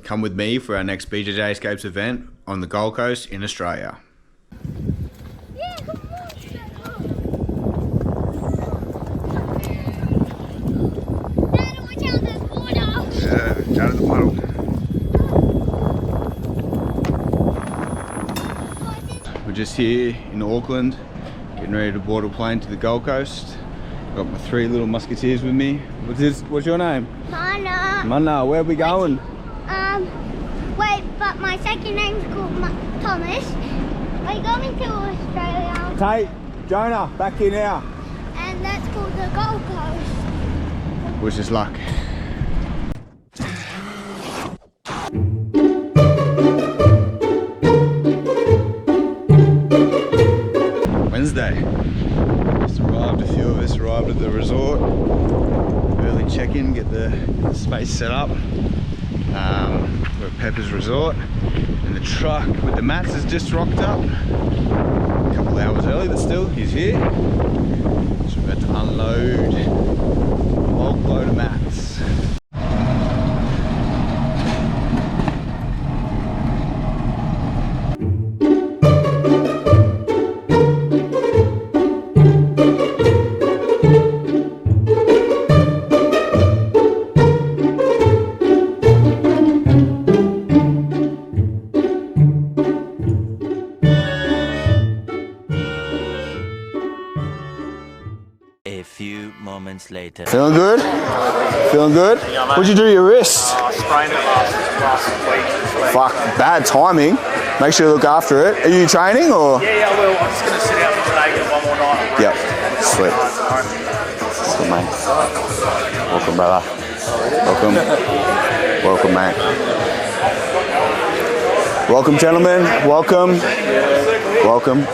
come with me for our next BJJ Escapes event on the Gold Coast in Australia. Yeah, come on. Dad, watch out, there's water. Yeah, out of the puddle. We're just here in Auckland, getting ready to board a plane to the Gold Coast. Got my 3 little musketeers with me. What's your name? Mana. Mana, where are we going? Wait, but my second name's called Thomas. We're going to Australia. Tate, Jonah, back here now. And that's called the Gold Coast. Wish us luck. Wednesday. Just arrived, a few of us arrived at the resort. Early check-in, get the space set up. We're at Pepper's Resort. And the truck with the mats has just rocked up. A couple hours early, but still, he's here. So we're about to unload a bulk load of mats. A few moments later. Feeling good? Feeling good? Yeah, What'd you do to your wrist? Sprained it last week. Fuck, bad timing. Make sure you look after it. Are you training or? Yeah, I will. I'm just going to sit out for today, get one more night. Yep, sweet. Welcome, mate. Welcome, brother. Welcome. Welcome, mate. Welcome, gentlemen. Welcome. Welcome.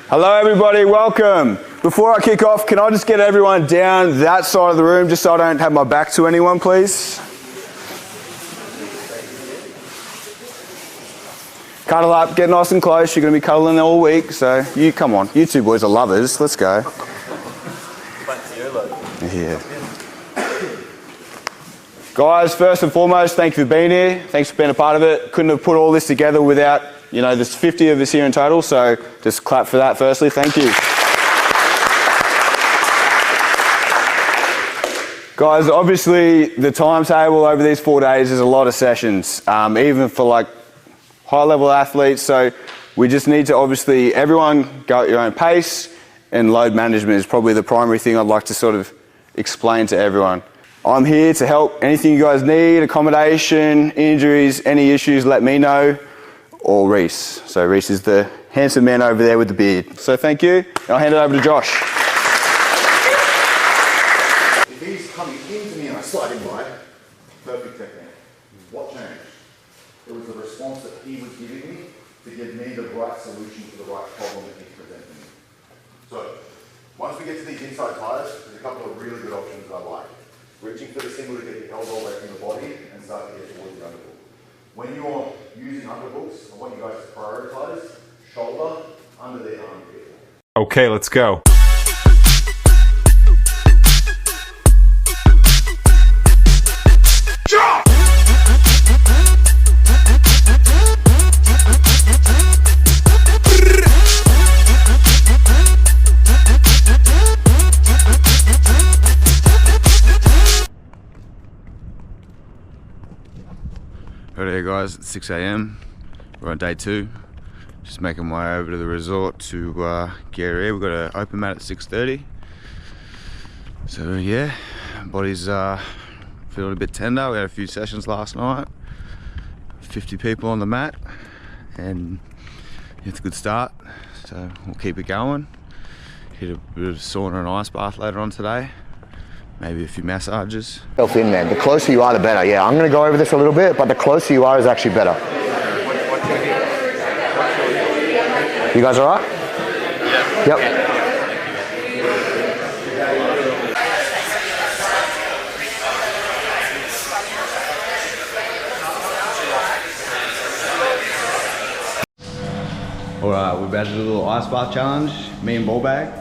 Hello, everybody. Welcome. Before I kick off, can I just get everyone down that side of the room just so I don't have my back to anyone, please? Cuddle up, get nice and close. You're going to be cuddling all week, so you come on. You two boys are lovers. Let's go. Yeah. Guys, first and foremost, thank you for being here. Thanks for being a part of it. Couldn't have put all this together without, you know, there's 50 of us here in total, so just clap for that firstly. Thank you. Guys, obviously the timetable over these 4 days is a lot of sessions, even for like high-level athletes, so we just need to obviously, everyone go at your own pace, and load management is probably the primary thing I'd like to sort of explain to everyone. I'm here to help. Anything you guys need, accommodation, injuries, any issues, let me know, or Reese. So Reese is the handsome man over there with the beard. So thank you, and I'll hand it over to Josh. If he's coming into me and I slide him by, perfect technique. What changed? It was the response that he was giving me to give me the right solution to the right problem that he's presenting me. So, once we get to these inside ties, there's a couple of really good options I like. Reaching for the single to get your elbow away from the body and start to get towards the underhook. When you're using underhooks, I want you guys to prioritize shoulder, under the armpit. Okay, let's go. Right here guys, it's 6 AM. We're on day 2. Just making my way over to the resort to get here. We've got an open mat at 6:30. So yeah, body's feeling a bit tender. We had a few sessions last night. 50 people on the mat, and it's a good start. So we'll keep it going. Hit a bit of sauna and ice bath later on today. Maybe a few massages. Self in, man. The closer you are, the better. Yeah, I'm going to go over this a little bit, but the closer you are is actually better. You guys all right? Yep. All right, we're about to do a little ice bath challenge, me and Ball Bag.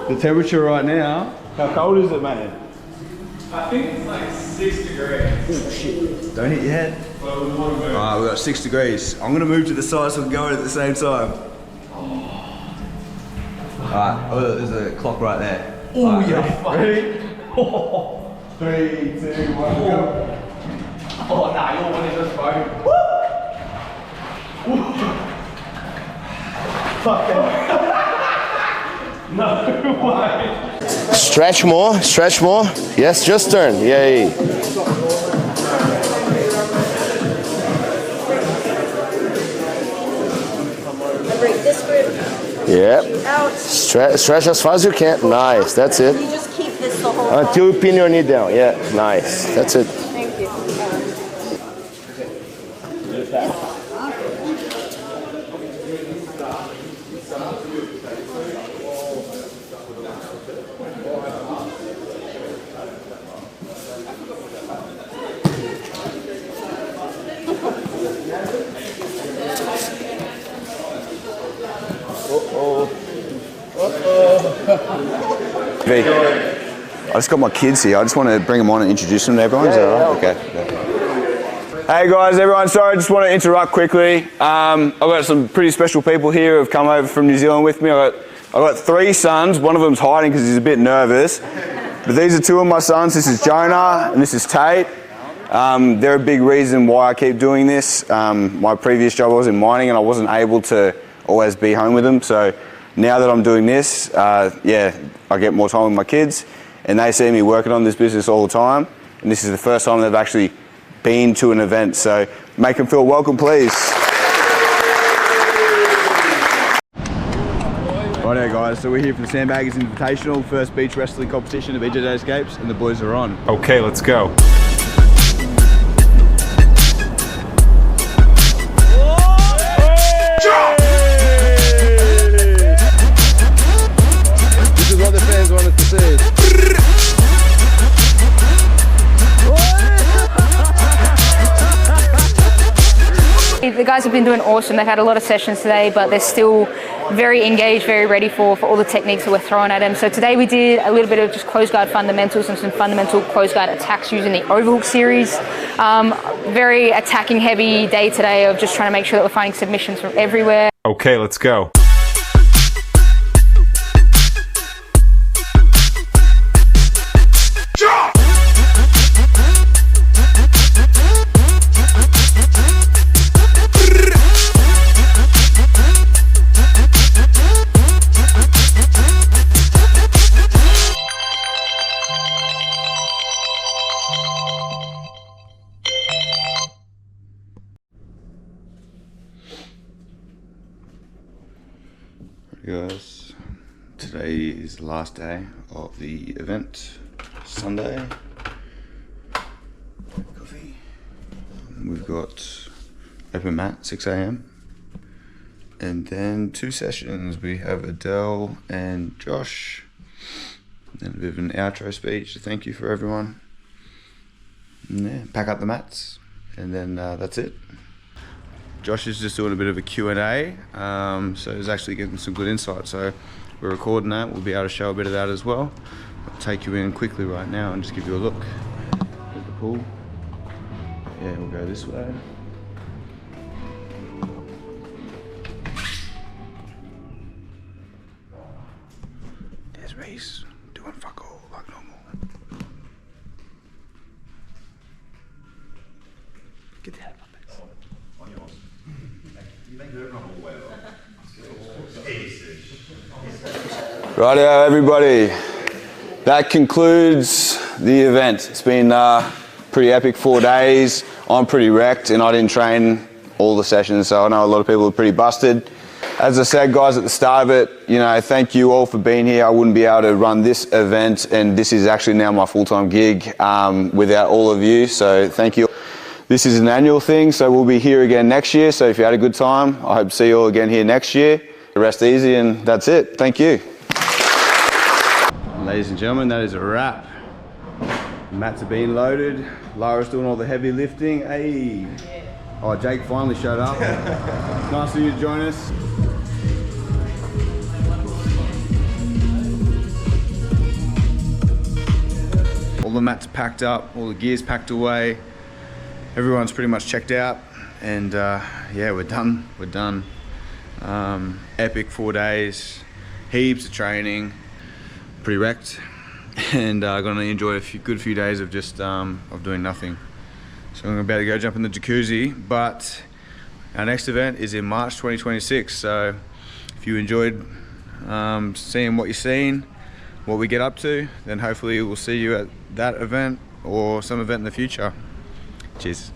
The temperature right now, how cold is it, man? I think it's like 6 degrees. Oh shit. Don't hit your head. But we want to move. Alright, we've got 6 degrees. I'm gonna move to the side so we can go in at the same time. Alright, oh, there's a clock right there. Oh, right, yeah. Ready? 3, 2, 1, go. Oh, nah, you're winning this, bro. No way. Stretch more, stretch more. Yes, just turn. Yay. Break this grip. Yep. Out. Stretch as far as you can. Nice, that's it. You just keep this the whole time. Until you pin your knee down. Yeah, nice. That's it. Thank you. I just got my kids here. I just want to bring them on and introduce them to everyone. Is that all right? Okay. Hey guys, everyone. Sorry, I just want to interrupt quickly. I've got some pretty special people here who have come over from New Zealand with me. I've got 3 sons. One of them's hiding because he's a bit nervous. But these are 2 of my sons. This is Jonah and this is Tate. They're a big reason why I keep doing this. My previous job I was in mining and I wasn't able to always be home with them. So now that I'm doing this, yeah, I get more time with my kids and they see me working on this business all the time. And this is the first time they've actually been to an event. So make them feel welcome, please. Righto guys, so we're here for the Sandbaggers Invitational, first beach wrestling competition at BJJ Escapes, and the boys are on. Okay, let's go. This is what the fans want us to see. The guys have been doing awesome. They've had a lot of sessions today, but they're still very engaged, very ready for all the techniques that we're throwing at them. So today we did a little bit of just closed guard fundamentals and some fundamental closed guard attacks using the overhook series. Very attacking heavy day today of just trying to make sure that we're finding submissions from everywhere. Okay, let's go. Guys, today is the last day of the event, Sunday. Coffee. We've got open mat, 6 AM. And then 2 sessions. We have Adele and Josh. And then a bit of an outro speech to thank you for everyone. And yeah, pack up the mats. And then that's it. Josh is just doing a bit of a Q&A, so he's actually getting some good insight. So we're recording that. We'll be able to show a bit of that as well. I'll take you in quickly right now and just give you a look at the pool. Yeah, we'll go this way. There's Reese doing fuck all like normal. Get the hell out of my face. On yours. Rightio everybody, that concludes the event. It's been pretty epic 4 days. I'm pretty wrecked and I didn't train all the sessions, so I know a lot of people are pretty busted. As I said guys at the start of it, you know, thank you all for being here. I wouldn't be able to run this event and this is actually now my full-time gig without all of you, so thank you. This is an annual thing, so we'll be here again next year. So if you had a good time, I hope to see you all again here next year. Rest easy, and that's it. Thank you. Ladies and gentlemen, that is a wrap. Mats are being loaded. Lara's doing all the heavy lifting. Hey. Oh, Jake finally showed up. Nice of you to join us. All the mats packed up, all the gear's packed away. Everyone's pretty much checked out, and yeah, we're done. We're done. Epic 4 days, heaps of training, pretty wrecked, and gonna enjoy a good few days of just of doing nothing. So I'm about to go jump in the jacuzzi, but our next event is in March 2026. So if you enjoyed seeing what you're seeing, what we get up to, then hopefully we'll see you at that event or some event in the future. Cheers.